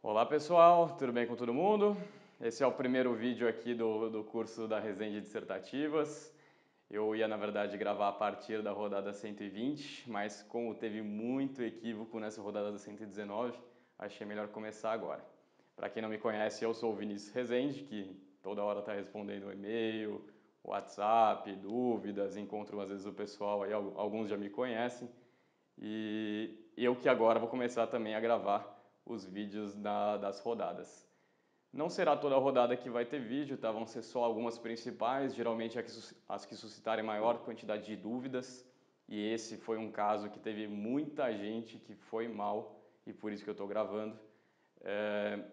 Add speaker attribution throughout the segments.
Speaker 1: Olá pessoal, tudo bem com todo mundo? Esse é o primeiro vídeo aqui do curso da Resenha Dissertativas. Eu ia na verdade gravar a partir da rodada 120, mas como teve muito equívoco nessa rodada da 119, achei melhor começar agora. Para quem não me conhece, eu sou o Vinícius Rezende, que toda hora está respondendo e-mail, WhatsApp, dúvidas, encontro às vezes o pessoal aí, alguns já me conhecem. E eu que agora vou começar também a gravar os vídeos das rodadas. Não será toda a rodada que vai ter vídeo, tá? Vão ser só algumas principais, geralmente as que suscitarem maior quantidade de dúvidas. E esse foi um caso que teve muita gente que foi mal e por isso que eu estou gravando.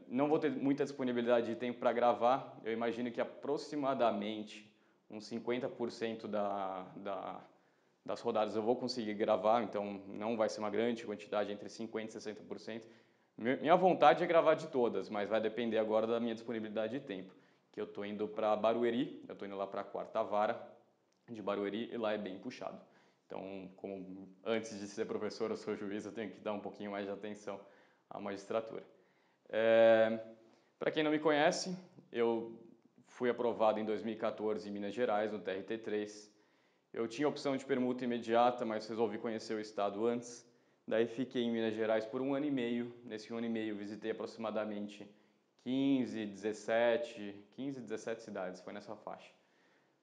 Speaker 1: Não vou ter muita disponibilidade de tempo para gravar, eu imagino que aproximadamente uns 50% das rodadas eu vou conseguir gravar, então não vai ser uma grande quantidade, entre 50% e 60%. Minha vontade é gravar de todas, mas vai depender agora da minha disponibilidade de tempo. Que eu estou indo para Barueri, eu estou indo lá para a quarta vara de Barueri e lá é bem puxado. Então, como antes de ser professor, eu sou juiz, eu tenho que dar um pouquinho mais de atenção à magistratura. Para quem não me conhece, eu fui aprovado em 2014 em Minas Gerais, no TRT3. Eu tinha a opção de permuta imediata, mas resolvi conhecer o estado antes. Daí fiquei em Minas Gerais por um ano e meio. Nesse ano e meio visitei aproximadamente 17 cidades, foi nessa faixa.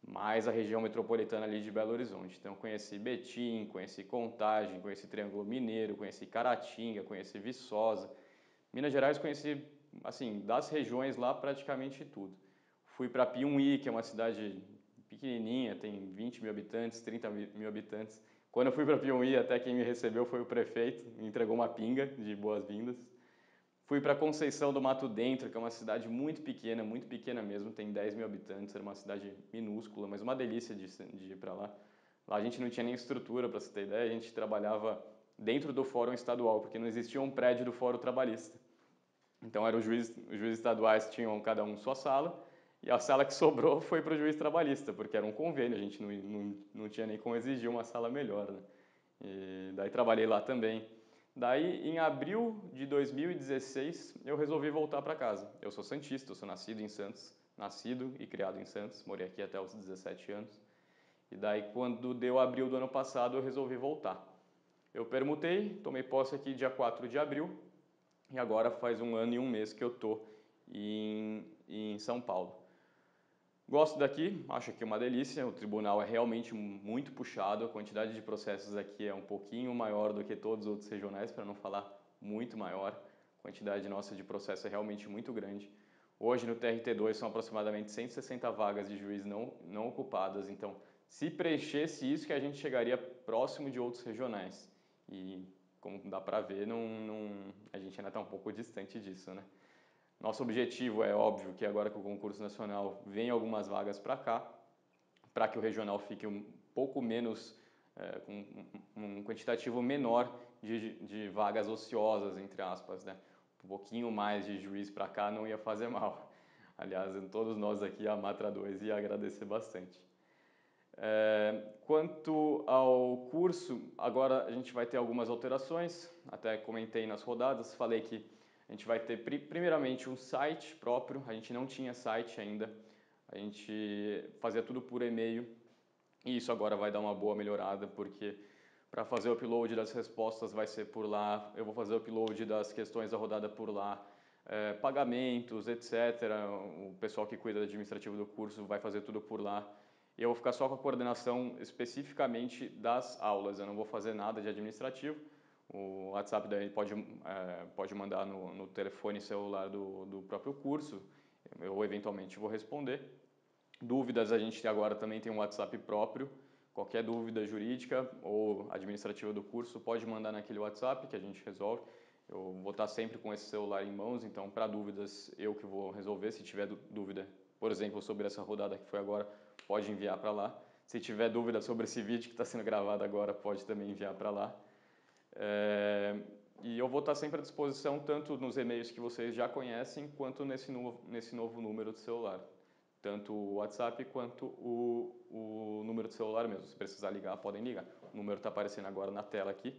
Speaker 1: Mais a região metropolitana ali de Belo Horizonte. Então conheci Betim, conheci Contagem, conheci Triângulo Mineiro, conheci Caratinga, conheci Viçosa. Minas Gerais conheci, assim, das regiões lá praticamente tudo. Fui para Piumhi, que é uma cidade pequenininha, tem 20 mil habitantes, 30 mil habitantes. Quando eu fui para Piumhi, até quem me recebeu foi o prefeito, me entregou uma pinga de boas-vindas. Fui para Conceição do Mato Dentro, que é uma cidade muito pequena mesmo, tem 10 mil habitantes, era uma cidade minúscula, mas uma delícia de ir para lá. Lá a gente não tinha nem estrutura, para você ter ideia, a gente trabalhava dentro do fórum estadual, porque não existia um prédio do fórum trabalhista. Então os juízes estaduais tinham cada um sua sala, e a sala que sobrou foi para o juiz trabalhista, porque era um convênio, a gente não tinha nem como exigir uma sala melhor, né? E daí trabalhei lá também. Daí, em abril de 2016, eu resolvi voltar para casa. Eu sou santista, eu sou nascido em Santos, nascido e criado em Santos, morei aqui até os 17 anos. E daí, quando deu abril do ano passado, eu resolvi voltar. Eu permutei, tomei posse aqui dia 4 de abril, e agora faz um ano e um mês que eu estou em São Paulo. Gosto daqui, acho aqui uma delícia, o tribunal é realmente muito puxado, a quantidade de processos aqui é um pouquinho maior do que todos os outros regionais, para não falar muito maior. A quantidade nossa de processo é realmente muito grande. Hoje no TRT2 são aproximadamente 160 vagas de juiz não ocupadas, então se preenchesse isso que a gente chegaria próximo de outros regionais. E como dá para ver, a gente ainda está um pouco distante disso, né? Nosso objetivo é óbvio que agora que o concurso nacional vem algumas vagas para cá, para que o regional fique um pouco menos, com um quantitativo menor de vagas ociosas, entre aspas, né? Um pouquinho mais de juiz para cá não ia fazer mal. Aliás, todos nós aqui, a Matra 2, ia agradecer bastante. Quanto ao curso, agora a gente vai ter algumas alterações, até comentei nas rodadas, falei que a gente vai ter primeiramente um site próprio, a gente não tinha site ainda, a gente fazia tudo por e-mail e isso agora vai dar uma boa melhorada porque para fazer o upload das respostas vai ser por lá, eu vou fazer o upload das questões da rodada por lá, pagamentos, etc. O pessoal que cuida do administrativo do curso vai fazer tudo por lá. E eu vou ficar só com a coordenação especificamente das aulas, eu não vou fazer nada de administrativo. O WhatsApp daí pode mandar no telefone celular do próprio curso, eu eventualmente vou responder. Dúvidas, a gente agora também tem um WhatsApp próprio, qualquer dúvida jurídica ou administrativa do curso pode mandar naquele WhatsApp que a gente resolve. Eu vou estar sempre com esse celular em mãos, então para dúvidas eu que vou resolver. Se tiver dúvida, por exemplo, sobre essa rodada que foi agora, pode enviar para lá. Se tiver dúvida sobre esse vídeo que está sendo gravado agora, pode também enviar para lá. E eu vou estar sempre à disposição tanto nos e-mails que vocês já conhecem, quanto nesse novo número de celular. tanto o WhatsApp quanto o número de celular mesmo. Se precisar ligar, podem ligar. O número está aparecendo agora na tela aqui.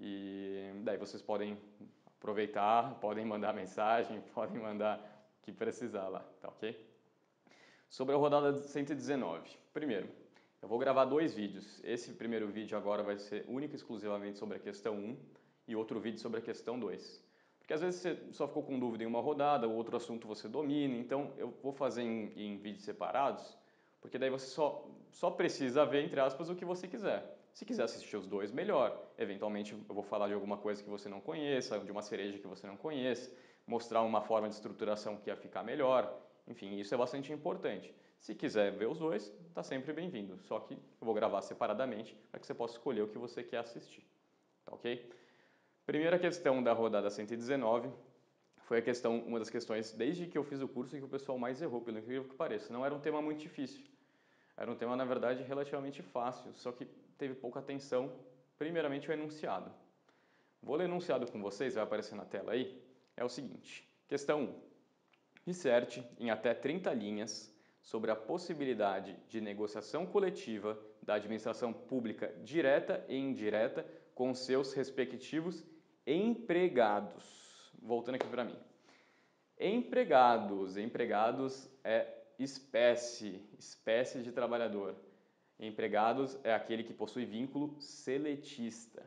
Speaker 1: E daí vocês podem aproveitar, podem mandar mensagem, podem mandar o que precisar lá, tá ok? Sobre a rodada 119. Primeiro, eu vou gravar 2 vídeos. Esse primeiro vídeo agora vai ser único e exclusivamente sobre a questão 1 e outro vídeo sobre a questão 2. Porque às vezes você só ficou com dúvida em uma rodada, o outro assunto você domina, então eu vou fazer em vídeos separados, porque daí você só precisa ver, entre aspas, o que você quiser. Se quiser assistir os 2, melhor. Eventualmente eu vou falar de alguma coisa que você não conheça, de uma cereja que você não conheça, mostrar uma forma de estruturação que ia ficar melhor. Enfim, isso é bastante importante. Se quiser ver os 2, está sempre bem-vindo. Só que eu vou gravar separadamente para que você possa escolher o que você quer assistir. Tá ok? Primeira questão da rodada 119 foi uma das questões, desde que eu fiz o curso, que o pessoal mais errou, pelo incrível que pareça. Não era um tema muito difícil. Era um tema, na verdade, relativamente fácil, só que teve pouca atenção. Primeiramente, o enunciado. Vou ler o enunciado com vocês, vai aparecer na tela aí. É o seguinte, questão 1. Disserte em até 30 linhas sobre a possibilidade de negociação coletiva da administração pública direta e indireta com seus respectivos empregados. Voltando aqui para mim. Empregados é espécie de trabalhador. Empregados é aquele que possui vínculo seletista.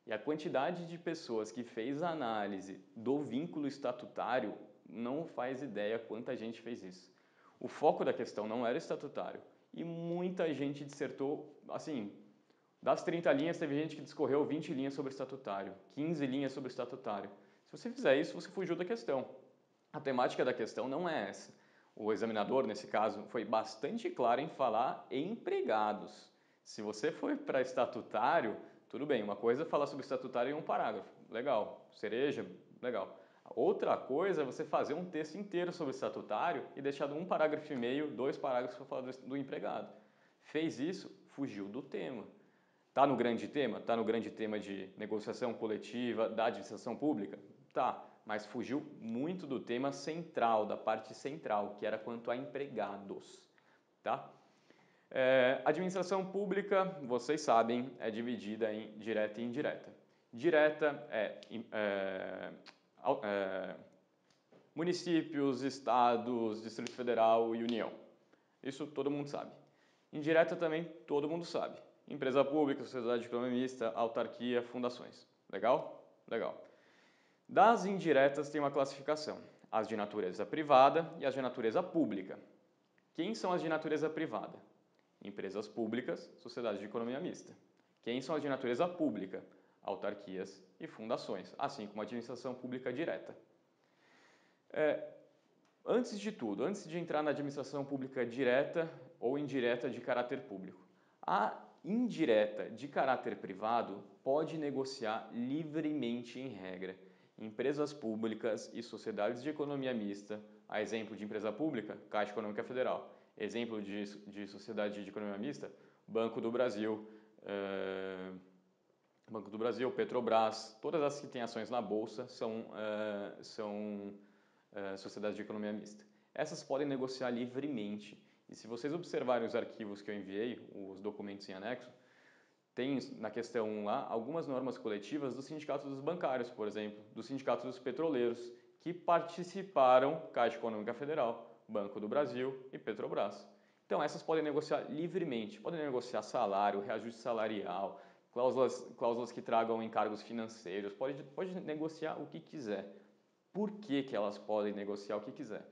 Speaker 1: E a quantidade de pessoas que fez a análise do vínculo estatutário não faz ideia quanta gente fez isso. O foco da questão não era estatutário. E muita gente dissertou, assim, das 30 linhas, teve gente que discorreu 20 linhas sobre estatutário, 15 linhas sobre estatutário. Se você fizer isso, você fugiu da questão. A temática da questão não é essa. O examinador, nesse caso, foi bastante claro em falar empregados. Se você for para estatutário, tudo bem, uma coisa é falar sobre estatutário em um parágrafo, legal. Cereja, legal. Outra coisa é você fazer um texto inteiro sobre estatutário e deixar um parágrafo e meio, 2 parágrafos para falar do empregado. Fez isso, fugiu do tema. Está no grande tema? Está no grande tema de negociação coletiva da administração pública? Tá, mas fugiu muito do tema central, da parte central, que era quanto a empregados. Tá? Administração pública, vocês sabem, é dividida em direta e indireta. Direta municípios, estados, Distrito Federal e União. Isso todo mundo sabe. Indireta também todo mundo sabe. Empresa pública, sociedade econômica mista, autarquia, fundações. Legal? Legal. Das indiretas tem uma classificação. As de natureza privada e as de natureza pública. Quem são as de natureza privada? Empresas públicas, sociedades de economia mista. Quem são as de natureza pública? Autarquias e fundações, assim como a administração pública direta. Antes de tudo, antes de entrar na administração pública direta ou indireta de caráter público, a indireta de caráter privado pode negociar livremente em regra. Empresas públicas e sociedades de economia mista, a exemplo de empresa pública, Caixa Econômica Federal. Exemplo de sociedade de economia mista, Banco do Brasil, Petrobras, todas as que têm ações na Bolsa são sociedades de economia mista. Essas podem negociar livremente. E se vocês observarem os arquivos que eu enviei, os documentos em anexo, tem na questão 1 lá algumas normas coletivas dos sindicatos dos bancários, por exemplo, dos sindicatos dos petroleiros, que participaram Caixa Econômica Federal, Banco do Brasil e Petrobras. Então essas podem negociar livremente, podem negociar salário, reajuste salarial, cláusulas que tragam encargos financeiros, pode negociar o que quiser. Por que elas podem negociar o que quiser?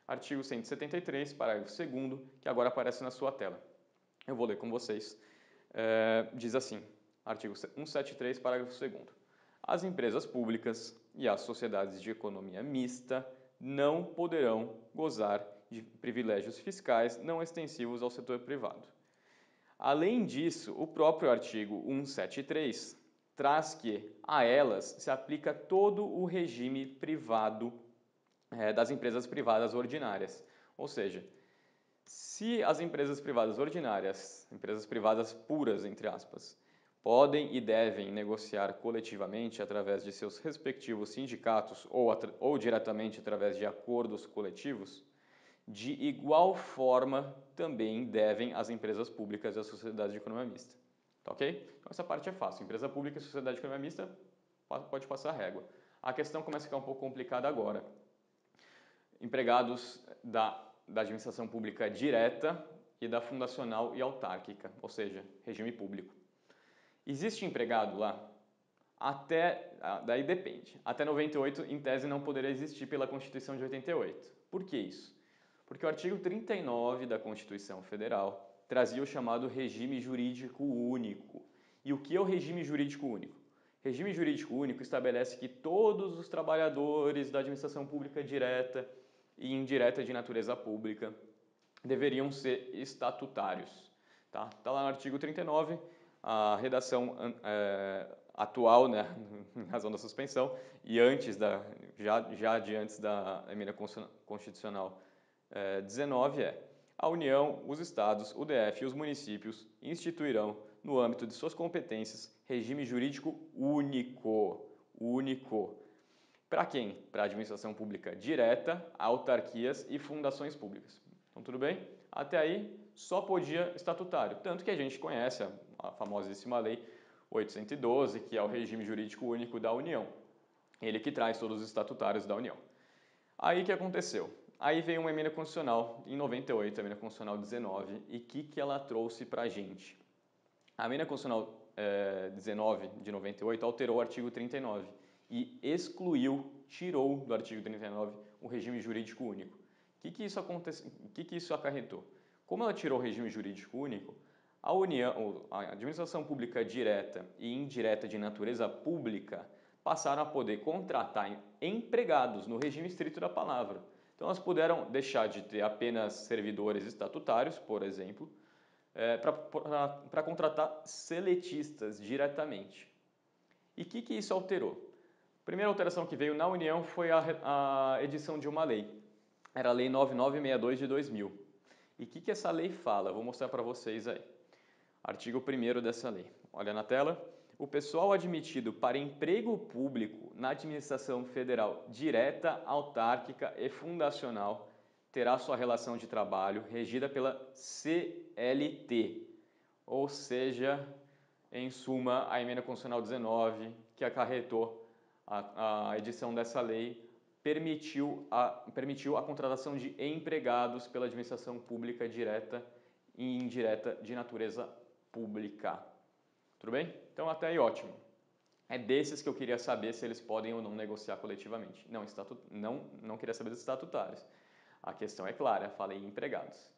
Speaker 1: Artigo 173, parágrafo 2º, que agora aparece na sua tela. Eu vou ler com vocês. Diz assim, artigo 173, parágrafo 2º. As empresas públicas e as sociedades de economia mista não poderão gozar de privilégios fiscais não extensivos ao setor privado. Além disso, o próprio artigo 173 traz que a elas se aplica todo o regime privado das empresas privadas ordinárias. Ou seja, se as empresas privadas ordinárias, empresas privadas puras, entre aspas, podem e devem negociar coletivamente através de seus respectivos sindicatos ou diretamente através de acordos coletivos, De igual forma, também devem as empresas públicas e as sociedades de economia mista. Tá ok? Então essa parte é fácil. Empresa pública e sociedade de economia mista pode passar a régua. A questão começa a ficar um pouco complicada agora. Empregados da administração pública direta e da fundacional e autárquica, ou seja, regime público. Existe empregado lá? Daí depende. Até 98, em tese, não poderia existir pela Constituição de 88. Por que isso? Porque o artigo 39 da Constituição Federal trazia o chamado regime jurídico único. E o que é o regime jurídico único? Regime jurídico único estabelece que todos os trabalhadores da administração pública direta e indireta de natureza pública deveriam ser estatutários. Tá lá no artigo 39, a redação atual, né, em razão da suspensão, e antes já de antes da emenda constitucional 19 a União, os Estados, o DF e os municípios instituirão, no âmbito de suas competências, regime jurídico único. Para quem? Para a administração pública direta, autarquias e fundações públicas. Então, tudo bem? Até aí, só podia estatutário. Tanto que a gente conhece a famosíssima Lei 812, que é o regime jurídico único da União. Ele que traz todos os estatutários da União. Aí o que aconteceu? Aí veio uma emenda constitucional, em 98, a emenda constitucional 19, e o que ela trouxe para a gente? A emenda constitucional 19 de 98 alterou o artigo 39 e tirou do artigo 39 o regime jurídico único. O que isso acarretou? Como ela tirou o regime jurídico único, a União, a administração pública direta e indireta de natureza pública passaram a poder contratar empregados no regime estrito da palavra. Então, elas puderam deixar de ter apenas servidores estatutários, por exemplo, para contratar seletistas diretamente. E o que isso alterou? A primeira alteração que veio na União foi a edição de uma lei. Era a Lei 9962 de 2000. E o que essa lei fala? Vou mostrar para vocês aí. Artigo 1º dessa lei. Olha na tela. O pessoal admitido para emprego público na administração federal direta, autárquica e fundacional terá sua relação de trabalho regida pela CLT, ou seja, em suma, a emenda constitucional 19, que acarretou a edição dessa lei, permitiu a contratação de empregados pela administração pública direta e indireta de natureza pública. Tudo bem? Então, até aí, ótimo. É desses que eu queria saber se eles podem ou não negociar coletivamente. Não queria saber dos estatutários. A questão é clara, falei em empregados.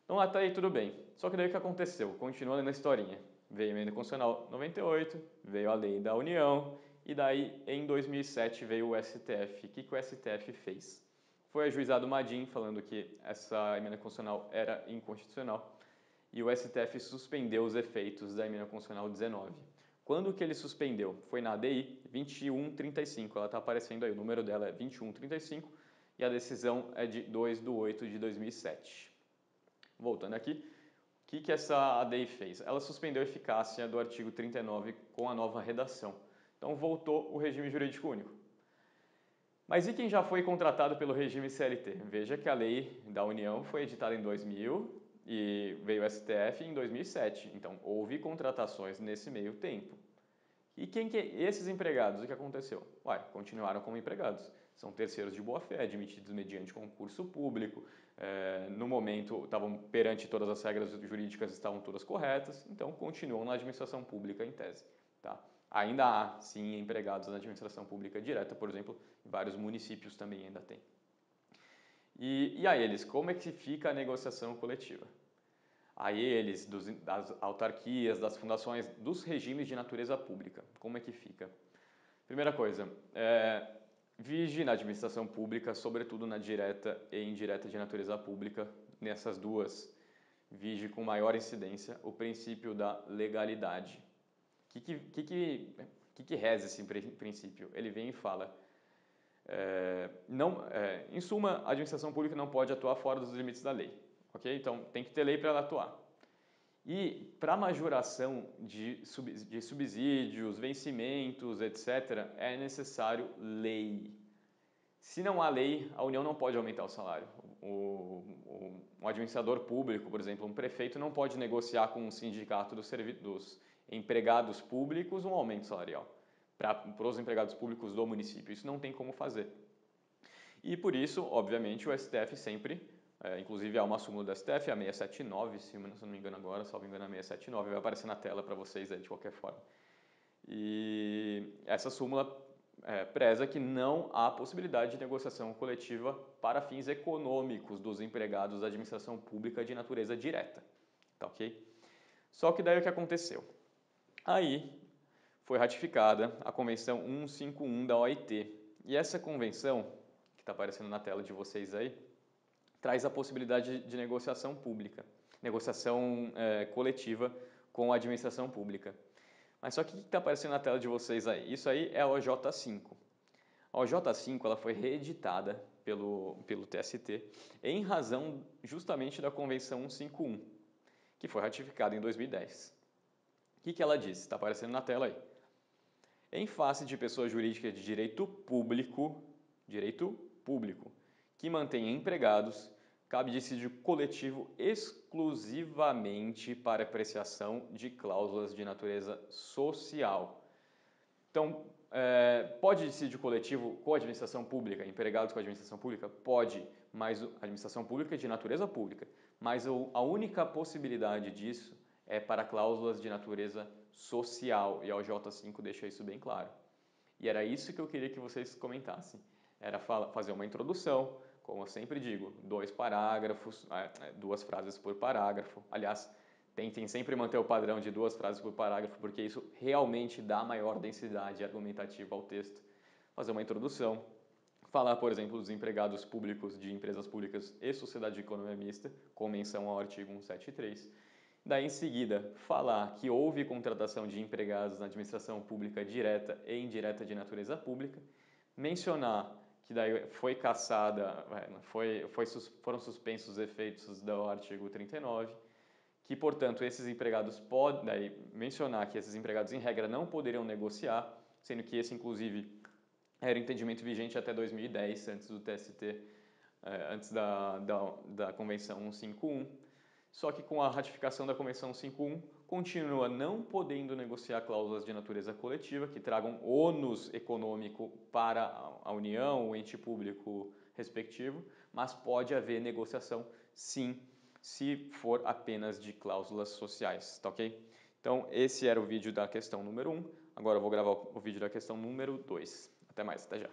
Speaker 1: Então, até aí tudo bem. Só que daí o que aconteceu? Continuando na historinha. Veio a emenda constitucional 98, veio a lei da União, e daí em 2007 veio o STF. O que o STF fez? Foi ajuizado Madin falando que essa emenda constitucional era inconstitucional, e o STF suspendeu os efeitos da emenda constitucional 19. Quando que ele suspendeu? Foi na ADI 2135, ela está aparecendo aí, o número dela é 2135 e a decisão é de 2/8 de 2007. Voltando aqui, o que essa ADI fez? Ela suspendeu a eficácia do artigo 39 com a nova redação. Então voltou o regime jurídico único. Mas e quem já foi contratado pelo regime CLT? Veja que a lei da União foi editada em 2000 e veio o STF em 2007. Então, houve contratações nesse meio tempo. E esses empregados, o que aconteceu? Continuaram como empregados. São terceiros de boa-fé, admitidos mediante concurso público. No momento, estavam perante todas as regras jurídicas, estavam todas corretas. Então, continuam na administração pública em tese. Tá? Ainda há, sim, empregados na administração pública direta, por exemplo, em vários municípios também ainda tem. E a eles, como é que fica a negociação coletiva? A eles, das autarquias, das fundações, dos regimes de natureza pública, como é que fica? Primeira coisa, vige na administração pública, sobretudo na direta e indireta de natureza pública, nessas duas, vige com maior incidência o princípio da legalidade. O que reza esse princípio? Ele vem e fala, em suma, a administração pública não pode atuar fora dos limites da lei. Okay? Então, tem que ter lei para ela atuar. E para majoração de subsídios, vencimentos, etc., é necessário lei. Se não há lei, a União não pode aumentar o salário. um administrador público, por exemplo, um prefeito não pode negociar com um sindicato dos empregados públicos um aumento salarial para os empregados públicos do município. Isso não tem como fazer. E por isso, obviamente, o STF sempre, inclusive há uma súmula do STF, a 679, se eu não me engano agora, salvo engano a 679, vai aparecer na tela para vocês aí de qualquer forma. E essa súmula preza que não há possibilidade de negociação coletiva para fins econômicos dos empregados da administração pública de natureza direta. Tá ok? Só que daí o que aconteceu? Aí foi ratificada a Convenção 151 da OIT. E essa convenção, que está aparecendo na tela de vocês aí, traz a possibilidade de negociação pública, negociação coletiva com a administração pública. Mas só que o que está aparecendo na tela de vocês aí? Isso aí é a OJ5. A OJ5 ela foi reeditada pelo TST em razão justamente da Convenção 151, que foi ratificada em 2010. O que ela diz? Está aparecendo na tela aí. Em face de pessoa jurídica de direito público, que mantenha empregados, cabe dissídio coletivo exclusivamente para apreciação de cláusulas de natureza social. Então, pode dissídio coletivo com a administração pública, empregados com a administração pública? Pode, mas a administração pública é de natureza pública. Mas a única possibilidade disso é para cláusulas de natureza social, e a OJ5 deixa isso bem claro. E era isso que eu queria que vocês comentassem. Era fazer uma introdução, como eu sempre digo, 2 parágrafos, 2 frases por parágrafo. Aliás, tentem sempre manter o padrão de 2 frases por parágrafo, porque isso realmente dá maior densidade argumentativa ao texto. Fazer uma introdução, falar, por exemplo, dos empregados públicos de empresas públicas e sociedade de economia mista, com menção ao artigo 173. Daí, em seguida, falar que houve contratação de empregados na administração pública direta e indireta de natureza pública, mencionar que daí foi cassada, foram suspensos os efeitos do artigo 39, que, portanto, esses empregados podem, daí, mencionar que esses empregados, em regra, não poderiam negociar, sendo que esse, inclusive, era o entendimento vigente até 2010, antes do TST, antes da Convenção 151. Só que com a ratificação da Convenção 151, continua não podendo negociar cláusulas de natureza coletiva que tragam ônus econômico para a União, o ente público respectivo, mas pode haver negociação, sim, se for apenas de cláusulas sociais, tá ok? Então, esse era o vídeo da questão número 1. Agora eu vou gravar o vídeo da questão número 2. Até mais, até já.